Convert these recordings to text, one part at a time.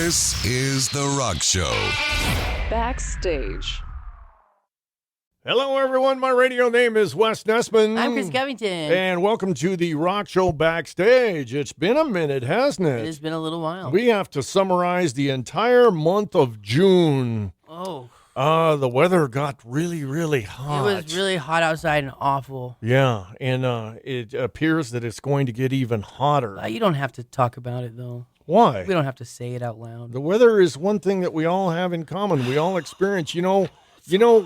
This is The Rock Show. Backstage. Hello, everyone. My radio name is Wes Nessman. I'm Chris Covington. And welcome to The Rock Show Backstage. It's been a minute, hasn't it? It has been a little while. We have to summarize the entire month of June. Oh. The weather got really, really hot. It was really hot outside and awful. Yeah, and it appears that it's going to get even hotter. You don't have to talk about it, though. Why? We don't have to say it out loud. The weather is one thing that we all have in common. We all experience, you know,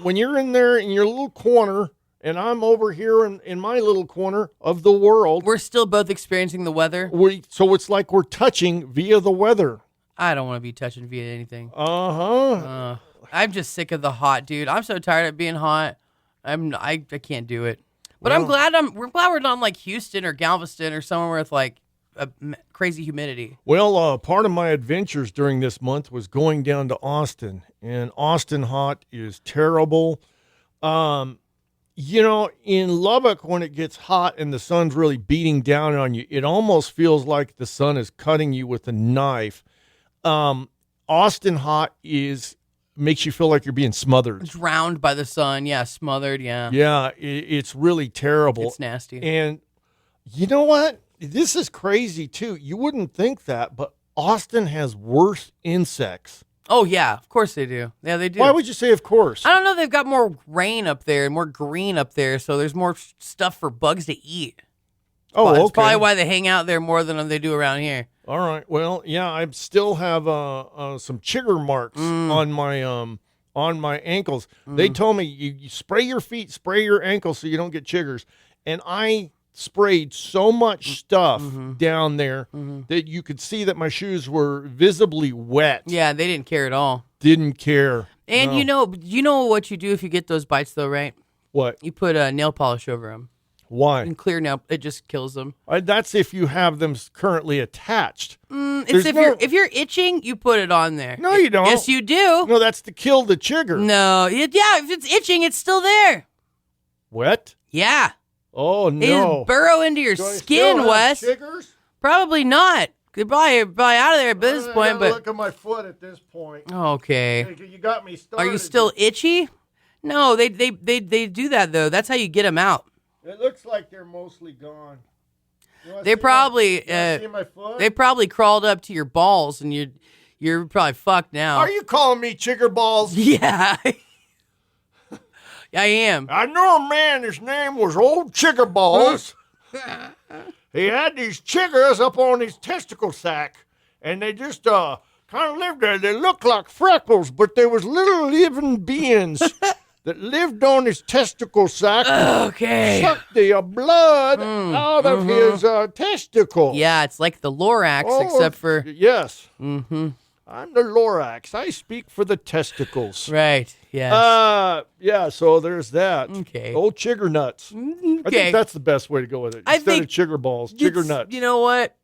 when you're in there in your little corner and I'm over here in my little corner of the world. We're still both experiencing the weather. So it's like we're touching via the weather. I don't want to be touching via anything. Uh-huh. I'm just sick of the hot, dude. I'm so tired of being hot. I can't do it. But Well, we're glad we're not like Houston or Galveston or somewhere with like a crazy humidity. Well, part of my adventures during this month was going down to Austin, and Austin hot is terrible. You know, in Lubbock, when it gets hot and the sun's really beating down on you, it almost feels like the sun is cutting you with a knife. Austin hot makes you feel like you're being smothered. Drowned by the sun. Yeah, smothered. Yeah. Yeah, it's really terrible. It's nasty. And you know what? This is crazy, too. You wouldn't think that, but Austin has worse insects. Oh, yeah. Of course they do. Yeah, they do. Why would you say of course? I don't know. They've got more rain up there and more green up there, so there's more stuff for bugs to eat. Oh, okay. That's probably why they hang out there more than they do around here. All right. Well, yeah, I still have some chigger marks on my ankles. They told me you spray your feet, spray your ankles so you don't get chiggers. And I sprayed so much stuff down there that you could see that my shoes were visibly wet. Yeah, they didn't care at all. Didn't care. And No. you know what you do if you get those bites, though, right? What? You put nail polish over them. Why? And clear nail, it just kills them. That's if you have them currently attached. If you're itching, you put it on there. No, you don't. Yes, you do. No, that's to kill the chigger. No, if it's itching, it's still there. Wet? Yeah. Oh, They no. just burrow into your Do I skin, still have Wes. chiggers? Probably not. They're probably out of there at this I point, gotta but look at my foot at this point. okay. Hey, you got me started. Are you still itchy? No, they do that though. That's how you get them out. It looks like they're mostly gone. They probably see my foot? they probably crawled up to your balls, and you're probably fucked now. Are you calling me chigger balls? Yeah. I am. I know a man, his name was Old Chigger Balls. He had these chiggers up on his testicle sack, and they just kind of lived there. They looked like freckles, but they was little living beings that lived on his testicle sack. Okay. Sucked the blood out of his testicle. Yeah, it's like the Lorax, except for Yes. Mm-hmm. I'm the Lorax. I speak for the testicles. right. Yes. Yeah, so there's that. Okay. Old chigger nuts. I okay. think that's the best way to go with it. I Instead think of chigger balls, chigger nuts. You know what?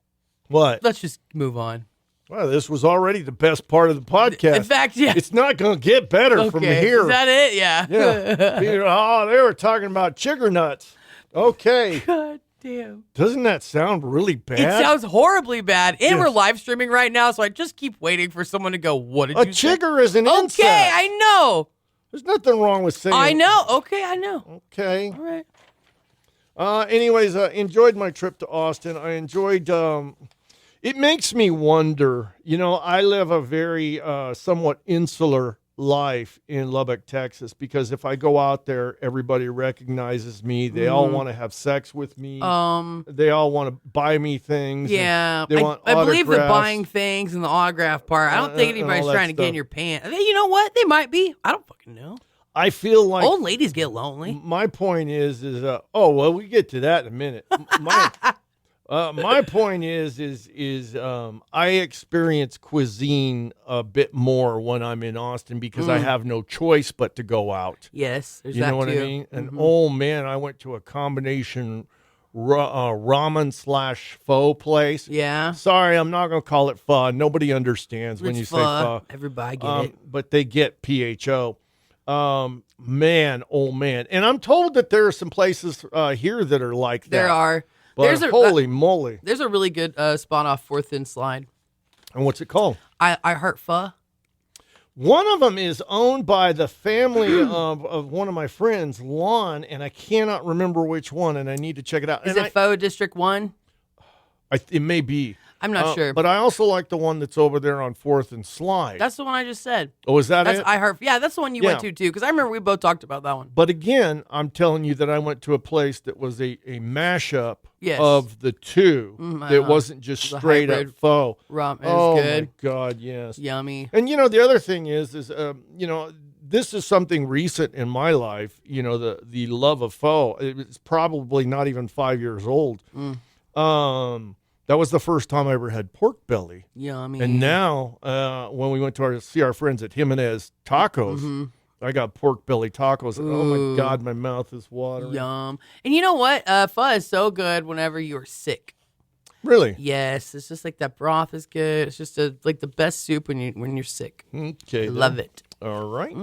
What? Let's just move on. Well, this was already the best part of the podcast. In fact, yeah. It's not going to get better from here. Is that it? Yeah. Yeah. They were talking about chigger nuts. Okay. God damn. Doesn't that sound really bad? It sounds horribly bad. And Yes. we're live streaming right now, so I just keep waiting for someone to go, what did A you say? chigger is an insect. Okay, I know. There's nothing wrong with saying I know. Okay, I know. Okay. All right. Anyways, enjoyed my trip to Austin. I enjoyed, it makes me wonder, you know, I live a very somewhat insular life in Lubbock, Texas, because if I go out there, everybody recognizes me. They all want to have sex with me. They all want to buy me things. Yeah. They want I believe the autographs. buying things and the autograph part. I don't think and anybody's all that trying to get in stuff. your pants. You know what? They might be. I don't fucking know. I feel like Old ladies get lonely. my point is oh well, we get to that in a minute. My point is I experience cuisine a bit more when I'm in Austin because I have no choice but to go out. Yes, there's You that know what too. I mean? And oh man, I went to a combination ramen / pho place. Yeah. Sorry, I'm not going to call it pho. Nobody understands when It's you say pho. Everybody get it. But they get PHO. Man, oh man. And I'm told that there are some places here that are like that. There are. But holy moly. There's a really good spot off 4th and Slide. And what's it called? I Heart Pho. One of them is owned by the family of one of my friends, Lon, and I cannot remember which one, and I need to check it out. Is it Pho District 1? It may be. I'm not sure. But I also like the one that's over there on 4th and Slide. That's the one I just said. Oh, is that That's it? I Heart. Yeah, that's the one you went to, too, because I remember we both talked about that one. But again, I'm telling you that I went to a place that was a mashup of the two. That wasn't just straight up pho. It was oh, good. My God, yes. Yummy. And, the other thing is this is something recent in my life, the love of pho. It's probably not even 5 years old. That was the first time I ever had pork belly. Yummy. And now, when we went to see our friends at Jimenez Tacos, I got pork belly tacos. And, oh, my God, my mouth is watering. Yum. And you know what? Pho is so good whenever you're sick. Really? Yes. It's just like that broth is good. It's just like the best soup when you're sick. Okay. Love it. All right.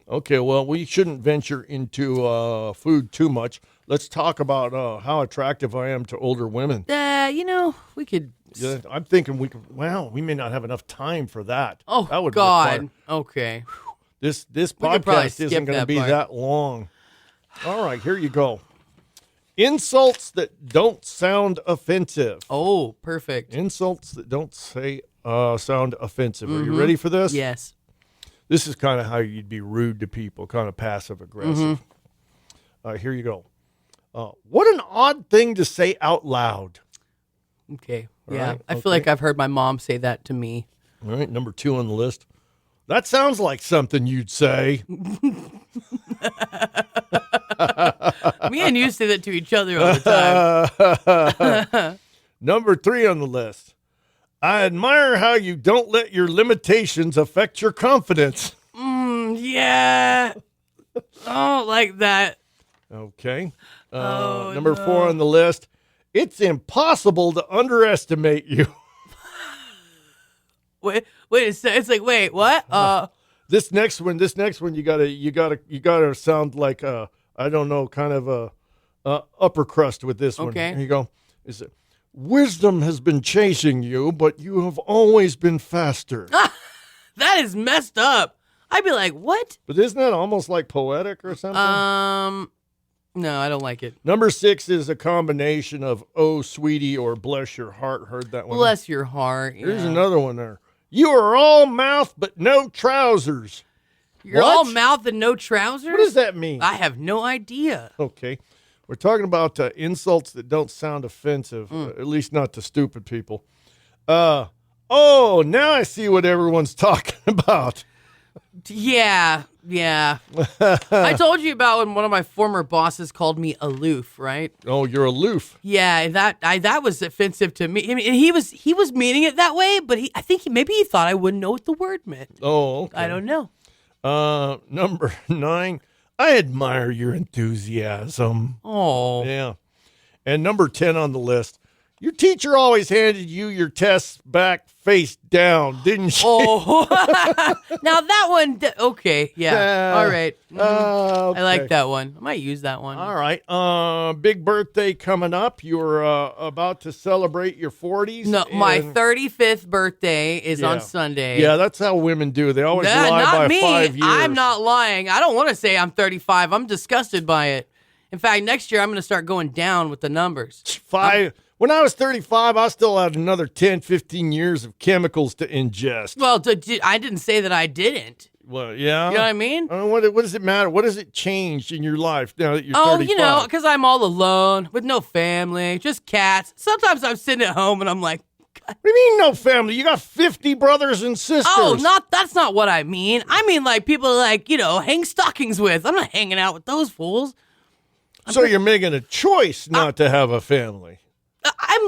Okay, well, we shouldn't venture into food too much. Let's talk about how attractive I am to older women. We could. Yeah, I'm thinking we may not have enough time for that. Oh, that would God. Okay. This podcast isn't going to be that long. All right, here you go. Insults that don't sound offensive. Oh, perfect. Insults that don't sound offensive. Are you ready for this? Yes. This is kind of how you'd be rude to people, kind of passive aggressive. Here you go. What an odd thing to say out loud. Okay. All yeah. right, I feel like I've heard my mom say that to me. All right. Number 2 on the list. That sounds like something you'd say. Me and you say that to each other all the time. Number 3 on the list. I admire how you don't let your limitations affect your confidence. Yeah. Oh, like that. Okay. Number 4 on the list. It's impossible to underestimate you. Wait a second. It's like, wait, what? This next one, you gotta sound like I don't know, kind of a upper crust with this one. Okay. Here you go. Is it? Wisdom has been chasing you, but you have always been faster. That is messed up. I'd be like, what? But isn't that almost like poetic or something? No, I don't like it. Number 6 is a combination of "oh, sweetie" or "bless your heart." Heard that one? Bless your heart. Yeah. Here's another one there. You are all mouth but no trousers. You're all mouth and no trousers? What does that mean? I have no idea. Okay. We're talking about insults that don't sound offensive, at least not to stupid people. Now I see what everyone's talking about. Yeah. I told you about when one of my former bosses called me aloof, right? Oh, you're aloof. Yeah, that was offensive to me. I mean, he was meaning it that way, but I think maybe he thought I wouldn't know what the word meant. Oh, okay. I don't know. Number 9, I admire your enthusiasm. Oh. Yeah. And number 10 on the list, your teacher always handed you your tests back face down, didn't she? Oh. Now that one, okay, yeah. All right. Okay. I like that one. I might use that one. All right. Big birthday coming up. You're about to celebrate your 40s. No, my 35th birthday is on Sunday. Yeah, that's how women do. They always lie not by me. 5 years. I'm not lying. I don't want to say I'm 35. I'm disgusted by it. In fact, next year I'm going to start going down with the numbers. 5. When I was 35, I still had another 10, 15 years of chemicals to ingest. Well, I didn't say that I didn't. Well, yeah. You know what I mean? What does it matter? What has it changed in your life now that you're 35? Because I'm all alone with no family, just cats. Sometimes I'm sitting at home and I'm like, what do you mean no family? You got 50 brothers and sisters. oh, that's not what I mean. I mean like people like, hang stockings with. I'm not hanging out with those fools. So you're making a choice not to have a family.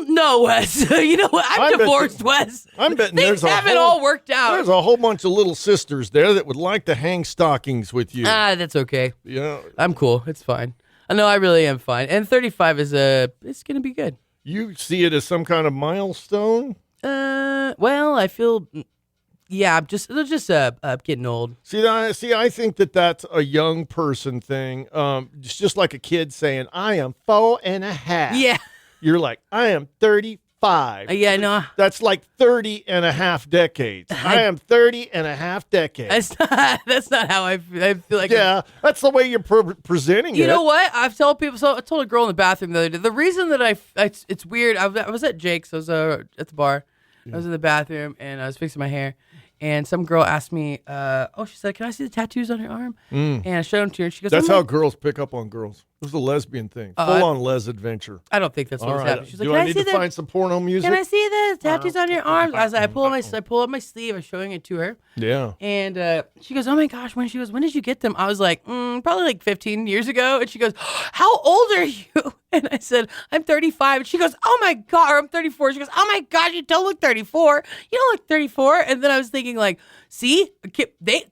No, Wes. You know what? I'm divorced, Wes. I'm betting Things haven't all worked out. There's a whole bunch of little sisters there that would like to hang stockings with you. That's okay. Yeah. I'm cool. It's fine. I know I really am fine. And 35 is it's going to be good. You see it as some kind of milestone? Well, I feel I'm just getting old. See, I think that's a young person thing. It's just like a kid saying, "I am 4.5." Yeah. You're like, I am 35. 35. Yeah, no. That's like 30 and a half decades. I am 30 and a half decades. That's not how I feel like. Yeah, that's the way you're presenting it. You know what? I've told people. So I told a girl in the bathroom the other day. The reason that it's weird. I was at Jake's. I was at the bar. I was in the bathroom and I was fixing my hair. And some girl asked me, she said, "Can I see the tattoos on your arm?" And I showed them to her. And she goes, That's how girls pick up on girls. It was a lesbian thing. Full-on les adventure. I don't think that's what was happening. She's like, Do I need to find some porno music? Can I see the tattoos on your arms? I pull up my sleeve. I'm showing it to her. Yeah. And she goes, "Oh my gosh!" When did you get them? I was like, probably like 15 years ago. And she goes, "How old are you?" And I said, "I'm 35." And she goes, "Oh my god!" Or I'm 34. She goes, "Oh my god, you don't look 34. You don't look 34." And then I was thinking, like, see,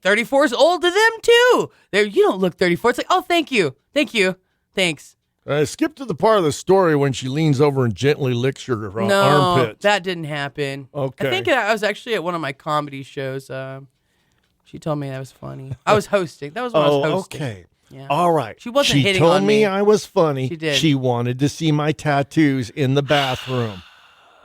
34 is old to them too. You don't look 34. It's like, oh, thank you, thanks. Skip to the part of the story when she leans over and gently licks your armpit. No, that didn't happen. Okay. I think I was actually at one of my comedy shows. She told me that was funny. I was hosting. That was when I was hosting. Okay. Yeah. All right. She wasn't hitting told on me. I was funny. She did. She wanted to see my tattoos in the bathroom.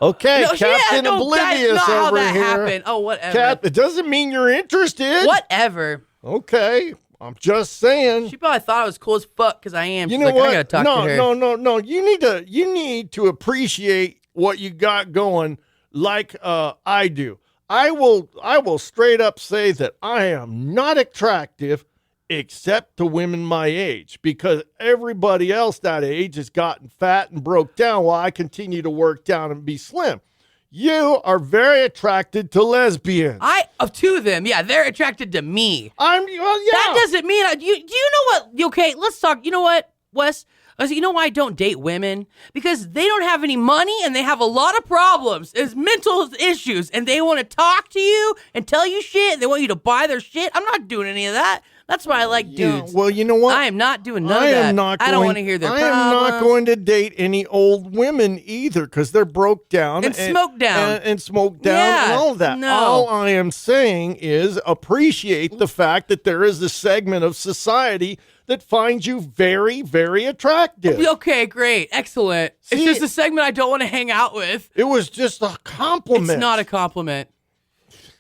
Okay, Captain Oblivious that's not how over that here. happened. Oh, whatever. It doesn't mean you're interested. Whatever. Okay, I'm just saying. She probably thought I was cool as fuck because I am. You She's know like, what? I gotta talk to her. No. You need to appreciate what you got going, like I do. I will straight up say that I am not attractive, except to women my age, because everybody else that age has gotten fat and broke down while I continue to work down and be slim. You are very attracted to lesbians. Of two of them, yeah, they're attracted to me. Yeah. That doesn't mean do you know what? Okay, let's talk. You know what, Wes? You know why I don't date women? Because they don't have any money and they have a lot of problems. It's mental issues, and they want to talk to you and tell you shit. And they want you to buy their shit. I'm not doing any of that. That's why I like dudes. Well, you know what? I am not doing none of that. I don't want to hear their problems. I am not going to date any old women either, because they're broke down and smoked down and smoked down and all that. No. All I am saying is appreciate the fact that there is a segment of society that finds you very, very attractive. Okay, great, excellent. See, it's just a segment I don't want to hang out with. It was just a compliment. It's not a compliment.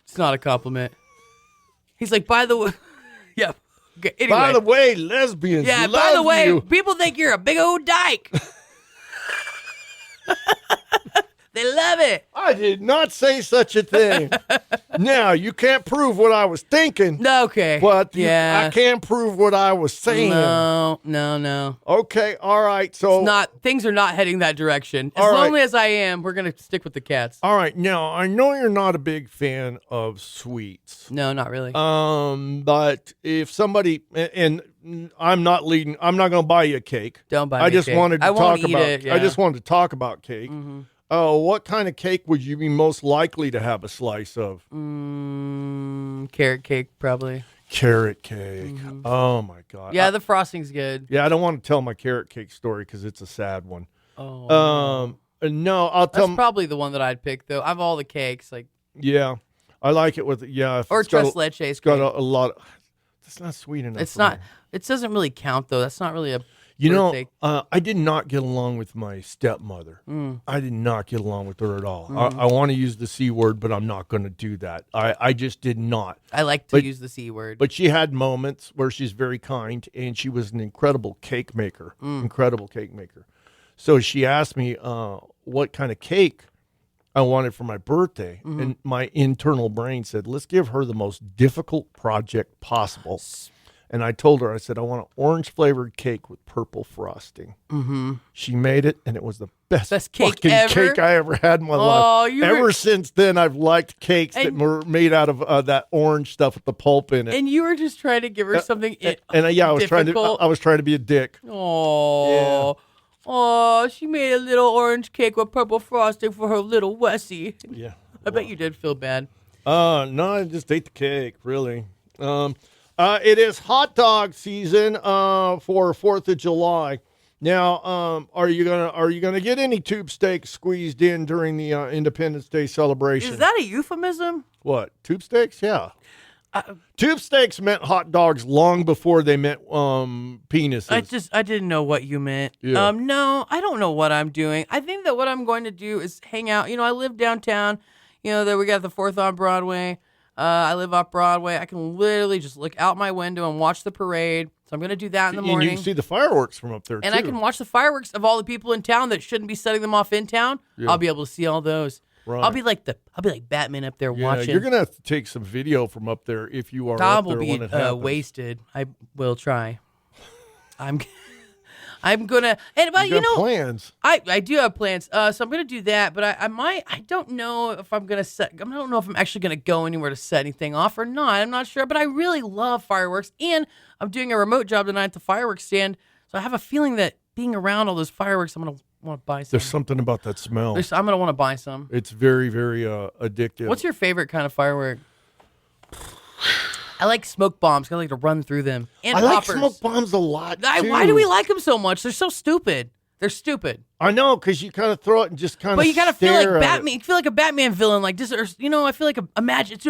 It's not a compliment. He's like, by the way, yeah. Okay, anyway. By the way, lesbians. Yeah. Love by the way, you. people think you're a big old dyke. They love it. I did not say such a thing. Now, you can't prove what I was thinking. No, okay. But I can prove what I was saying. No. Okay, all right. So things are not heading that direction. As lonely as I am, we're gonna stick with the cats. All right. Now, I know you're not a big fan of sweets. No, not really. But if somebody and I'm not going to buy you a cake. Don't buy me a cake. I just wanted to talk about cake. Mm-hmm. What kind of cake would you be most likely to have a slice of? Carrot cake, probably. Carrot cake. Mm-hmm. Oh, my God. Yeah, the frosting's good. Yeah, I don't want to tell my carrot cake story because it's a sad one. Oh. No, I'll tell. That's probably the one that I'd pick, though. I have all the cakes. Yeah, I like it with, or tres leches. It's got a lot. That's not sweet enough. It's not. It doesn't really count, though. That's not really a. I did not get along with my stepmother. I did not get along with her at all. I want to use the C word, but I'm not going to do that. I just did not. I like to use the C word. But she had moments where she's very kind, and she was an incredible cake maker. Incredible cake maker. So she asked me what kind of cake I wanted for my birthday, and my internal brain said, let's give her the most difficult project possible. And I told her, I said, I want an orange-flavored cake with purple frosting. Mm-hmm. She made it, and it was the best cake fucking ever? cake I ever had in my life. Ever since then, I've liked cakes that were made out of that orange stuff with the pulp in it. And you were just trying to give her something I was trying to be a dick. Oh, yeah. Oh, she made a little orange cake with purple frosting for her little Wessie. Yeah. I bet you did feel bad. No, I just ate the cake, really. It is hot dog season for 4th of July. Now, are you gonna get any tube steaks squeezed in during the Independence Day celebration? Is that a euphemism? What, tube steaks? Yeah. Tube steaks meant hot dogs long before they meant penises. I didn't know what you meant. Yeah. No, I don't know what I'm doing. I think that what I'm going to do is hang out. I live downtown. There we got the 4th on Broadway. I live off Broadway. I can literally just look out my window and watch the parade. So I'm going to do that in the morning. And you can see the fireworks from up there, and too. I can watch the fireworks of all the people in town that shouldn't be setting them off in town. Yeah. I'll be able to see all those. Right. I'll be like Batman up there watching. You're gonna have to take some video from up there if you are I up will there be when it happens. wasted. I will try. I'm gonna. And but you got plans. I do have plans. So I'm gonna do that. But I don't know if I'm gonna set. I don't know if I'm actually gonna go anywhere to set anything off or not. I'm not sure. But I really love fireworks, and I'm doing a remote job tonight at the fireworks stand. So I have a feeling that being around all those fireworks, I'm gonna want to buy some. There's something about that smell. I'm gonna want to buy some. It's very, very addictive. What's your favorite kind of firework? I like smoke bombs. I like to run through them. And I like poppers. smoke bombs a lot, too. Why do we like them so much? They're so stupid. They're stupid. I know, because you kind of throw it and just kind of. But you gotta feel like Batman. You feel like a Batman villain, like this. Or, I feel like it's a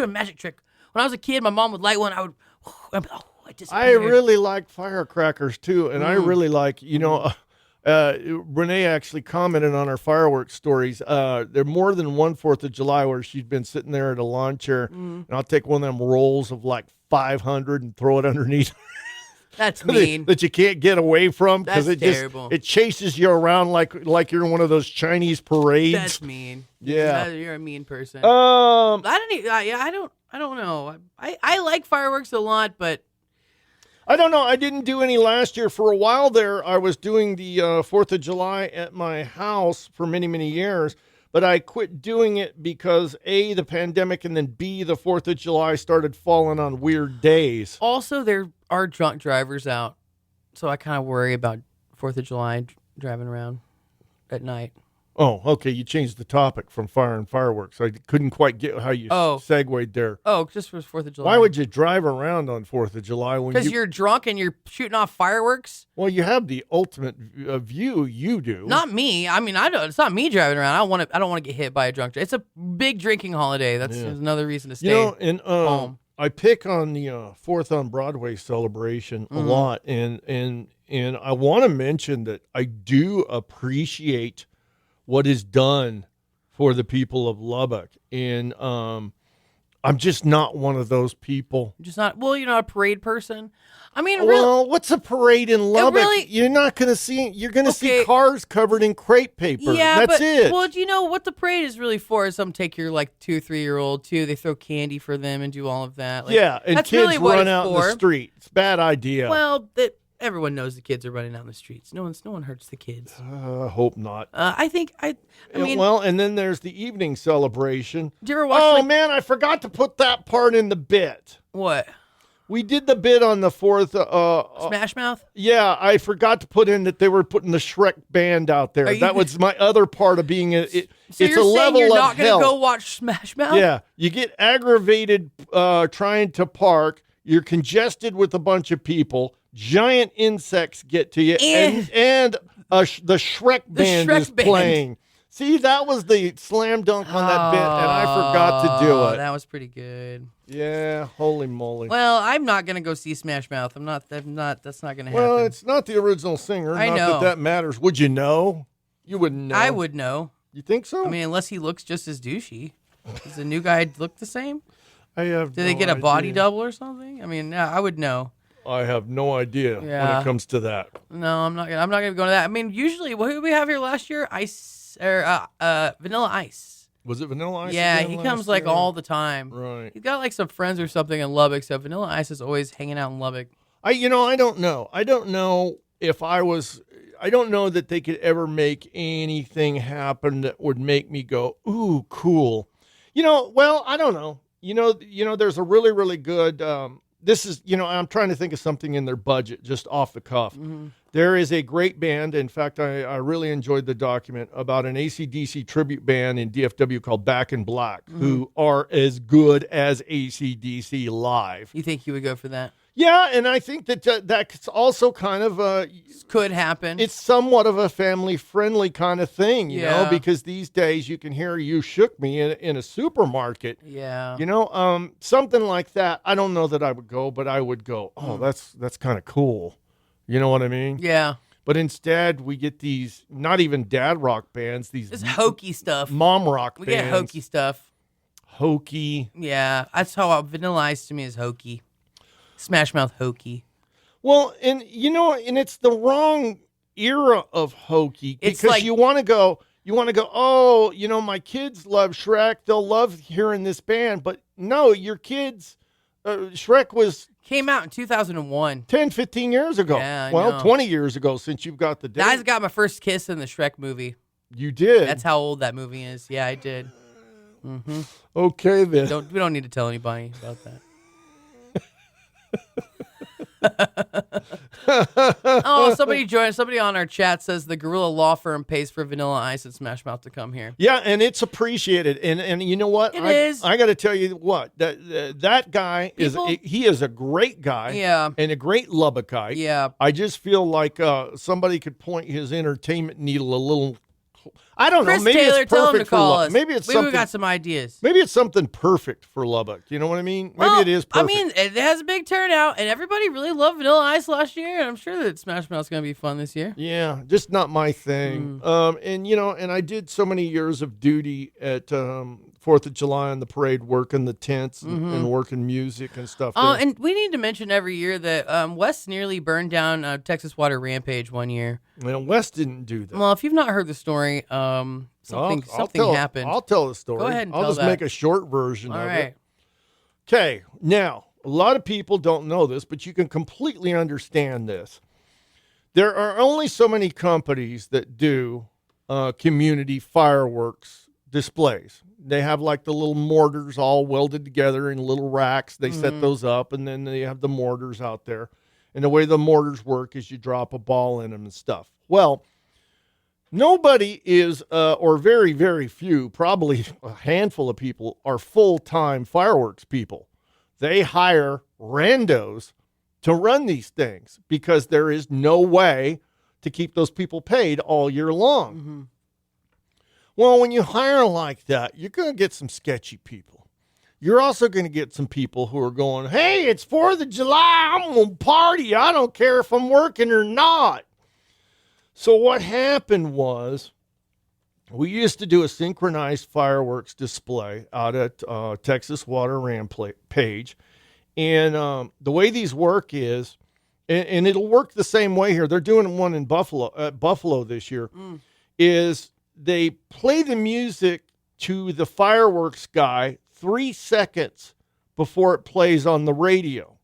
magic trick. When I was a kid, my mom would light one. I really like firecrackers too, and I really like Renee actually commented on our fireworks stories. There more than one 4th of July where she's been sitting there at a lawn chair, and I'll take one of them rolls of like 500 and throw it underneath. That's mean. that you can't get away from because That's terrible. It chases you around like you're in one of those Chinese parades. That's mean. Yeah, you're a mean person. I don't know. I like fireworks a lot, but I don't know. I didn't do any last year. For a while there, I was doing the 4th of July at my house for many, many years. But I quit doing it because A, the pandemic, and then B, the 4th of July started falling on weird days. Also, there are drunk drivers out. So I kind of worry about 4th of July driving around at night. Oh, okay. You changed the topic from fire and fireworks. I couldn't quite get how you segued there. Oh, just for 4th of July. Why would you drive around on 4th of July when because you're drunk and you're shooting off fireworks? Well, you have the ultimate view. You do. Not me. I mean, I don't. It's not me driving around. I don't want to get hit by a drunk. It's a big drinking holiday. That's another reason to stay home. I pick on the 4th on Broadway celebration a lot, and I want to mention that I do appreciate what is done for the people of Lubbock. And I'm just not one of those people. Just not, well, you're not a parade person. I mean, well, what's a parade in Lubbock? Really, you're not going to see, you're going to see cars covered in crepe paper. Yeah, that's it. Well, do you know what the parade is really for? Is some take your 2-3-year-old too. They throw candy for them and do all of that. And that's kids really what run it's out in the street. It's a bad idea. Well, everyone knows the kids are running down the streets. No one hurts the kids. I hope not. I mean, well, and then there's the evening celebration. Do you ever watch? Oh man, I forgot to put that part in the bit. What? We did the bit on the 4th. Smash Mouth? Yeah, I forgot to put in that they were putting the Shrek band out there. That was my other part of being so it's you're a saying level you're of not hell. Gonna go watch Smash Mouth? Yeah, you get aggravated trying to park. You're congested with a bunch of people. Giant insects get to you, and the Shrek band is playing. See, that was the slam dunk on that bit, and I forgot to do it. That was pretty good. Yeah, holy moly. Well, I'm not gonna go see Smash Mouth. I'm not. That's not gonna happen. Well, it's not the original singer. I not know. that matters. Would you know? You wouldn't know. I would know. You think so? I mean, unless he looks just as douchey. Does the new guy look the same? I have. Did they get a body double or something? I mean, yeah, I would know. I have no idea when it comes to that. No, I'm not gonna go into that. I mean, usually, what did we have here last year? Vanilla Ice. Was it Vanilla Ice? Yeah, he comes all the time. Right. He's got some friends or something in Lubbock. So Vanilla Ice is always hanging out in Lubbock. I don't know. I don't know I don't know that they could ever make anything happen that would make me go, ooh, cool. Well, I don't know. There's a really, really good. This is, I'm trying to think of something in their budget, just off the cuff. Mm-hmm. There is a great band. In fact, I really enjoyed the document about an AC/DC tribute band in DFW called Back in Black, who are as good as AC/DC live. You think you would go for that? Yeah, and I think that that's also kind of Could happen. it's somewhat of a family-friendly kind of thing, you know, Yeah. because these days you can hear "You Shook Me" in a supermarket. Yeah. You know, something like that. I don't know that I would go, but I would go, oh, that's kind of cool. You know what I mean? Yeah. But instead, we get these not even dad rock bands, these It's hokey stuff. mom rock We bands. get hokey stuff. Hokey. Yeah. That's how Vanilla Ice to me is hokey. Smash Mouth hokey. Well, and you know, and it's the wrong era of hokey It's because like- you want to go, oh, you know, my kids love Shrek. They'll love hearing this band. But no, your kids, Shrek was Came out in 2001. 10, 15 years ago. Yeah, I well, know. 20 years ago since you've got the date. I got my first kiss in the Shrek movie. You did. That's how old that movie is. Yeah, I did. Okay, then. We don't need to tell anybody about that. Oh, somebody on our chat says the Gorilla Law Firm pays for Vanilla Ice and Smash Mouth to come here. Yeah, and it's appreciated. And you know what? It is. I got to tell you what, that guy he is a great guy. Yeah. And a great Lubbockite. Yeah. I just feel like somebody could point his entertainment needle a little. I don't Chris know. Maybe Taylor, it's tell him perfect to for call Lubbock. us. Maybe it's we something. got some ideas. Maybe it's something perfect for Lubbock. You know what I mean? Maybe it is perfect. I mean, it has a big turnout, and everybody really loved Vanilla Ice last year, and I'm sure that Smash Mouth's going to be fun this year. Yeah, just not my thing. And you know, and I did so many years of duty at 4th of July on the parade, working the tents and working music and stuff. Oh, there. and we need to mention every year that Wes nearly burned down Texas Water Rampage one year. Well, Wes didn't do that. Well, if you've not heard the story, something happened. I'll tell the story. Go ahead and I'll tell just that. make a short version All of right. it. Okay, now, a lot of people don't know this, but you can completely understand this. There are only so many companies that do community fireworks displays. They have like the little mortars all welded together in little racks. They set those up, and then they have the mortars out there. And the way the mortars work is you drop a ball in them and stuff. Well, nobody is, or very, very few, probably a handful of people are full-time fireworks people. They hire randos to run these things because there is no way to keep those people paid all year long. Well, when you hire like that, you're going to get some sketchy people. You're also going to get some people who are going, hey, it's 4th of July. I'm going to party. I don't care if I'm working or not. So what happened was we used to do a synchronized fireworks display out at Texas Water Rampage. And the way these work is, and it'll work the same way here. They're doing one in Buffalo this year, is they play the music to the fireworks guy 3 seconds before it plays on the radio.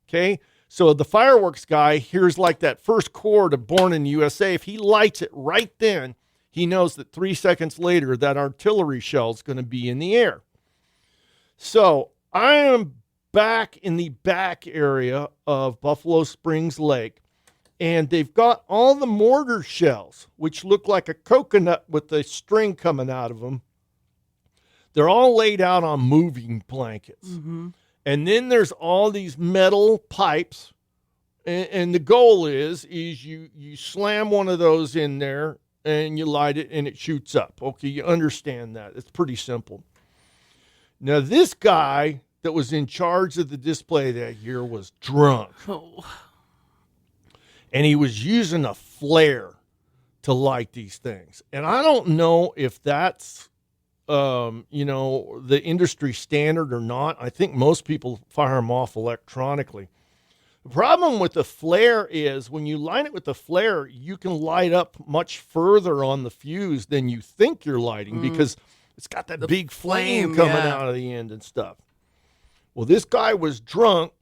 Okay? So the fireworks guy hears like that first chord of Born in the USA. If he lights it right then, he knows that 3 seconds later that artillery shell is going to be in the air. So I am back in the back area of Buffalo Springs Lake, and they've got all the mortar shells, which look like a coconut with a string coming out of them. They're all laid out on moving blankets. And then there's all these metal pipes. And the goal is you slam one of those in there and you light it and it shoots up. Okay, you understand that. It's pretty simple. Now, this guy that was in charge of the display that year was drunk. Oh. And he was using a flare to light these things. And I don't know if that's the industry standard or not. I think most people fire them off electronically. The problem with the flare is when you light it with the flare, you can light up much further on the fuse than you think you're lighting because it's got that big flame coming out of the end and stuff. Well, this guy was drunk.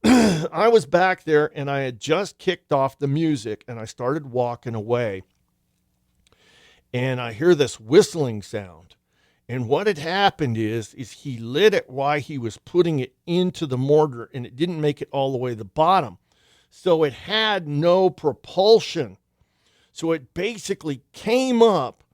I was back there and I had just kicked off the music and I started walking away. And I hear this whistling sound. And what had happened is he lit it while he was putting it into the mortar, and it didn't make it all the way to the bottom. So it had no propulsion. So it basically came up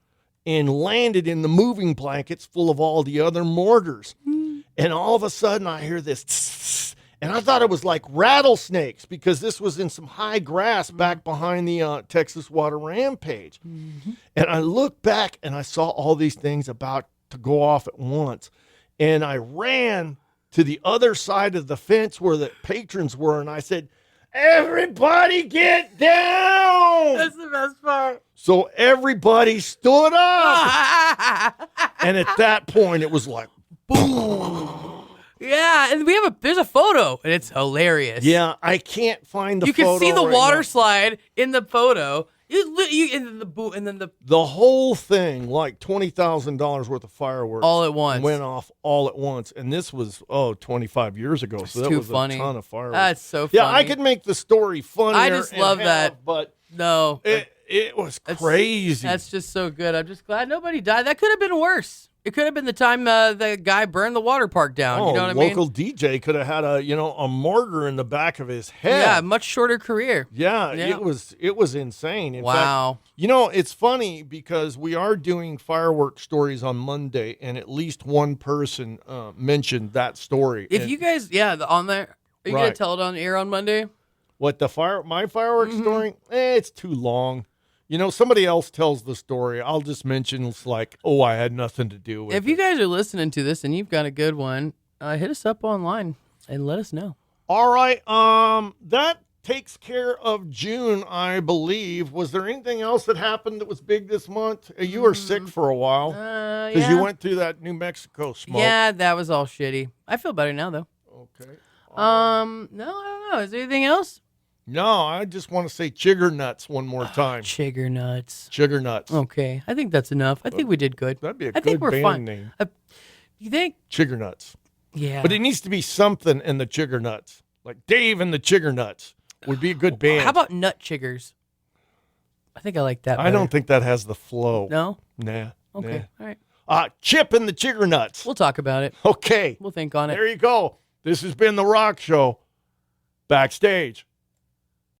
and landed in the moving blankets full of all the other mortars. And all of a sudden I hear this, tss, And I thought it was like rattlesnakes because this was in some high grass back behind the Texas Water Rampage. And I looked back and I saw all these things about to go off at once. And I ran to the other side of the fence where the patrons were. And I said, everybody get down. That's the best part. So everybody stood up. And at that point, it was like, boom. Yeah, and there's a photo, and it's hilarious. Yeah, I can't find the You photo can see the right water now. slide in the photo. And then the The whole thing, like $20,000 worth of fireworks. all at once. Went off all at once. And this was, 25 years ago. So that too was funny. a ton of fireworks. That's so funny. Yeah, I could make the story funnier. I just and love have, that. But No, it was crazy. That's just so good. I'm just glad nobody died. That could have been worse. It could have been the time the guy burned the water park down. You know what I mean? Local DJ could have had a mortar in the back of his head. Yeah, much shorter career. Yeah, Yeah. it was insane. In Wow. fact, it's funny because we are doing fireworks stories on Monday, and at least one person mentioned that story. If And you guys, on there, are you going Right. to tell it on air on Monday? what my fireworks Mm-hmm. story? It's too long. Somebody else tells the story. I'll just mention it's like, I had nothing to do with it. If you guys are listening to this and you've got a good one, hit us up online and let us know. All right, that takes care of June, I believe. Was there anything else that happened that was big this month? You were sick for a while because Yeah. you went through that New Mexico smoke. Yeah, that was all shitty. I feel better now, though. Okay. No, I don't know. Is there anything else? No, I just want to say Chigger nuts one more time. Chigger nuts. Chigger nuts. Okay, I think that's enough. I think we did good. That'd be a I think good we're band fine. name. You think? Chigger nuts. Yeah. But it needs to be something in the Chigger nuts. Like Dave and the Chigger nuts would be a good band. How about nut chiggers? I think I like that. I better. don't think that has the flow. No. Nah. Okay. All right. Chip and the Chigger nuts. We'll talk about it. Okay. We'll think on it. There you go. This has been The Rock Show. Backstage.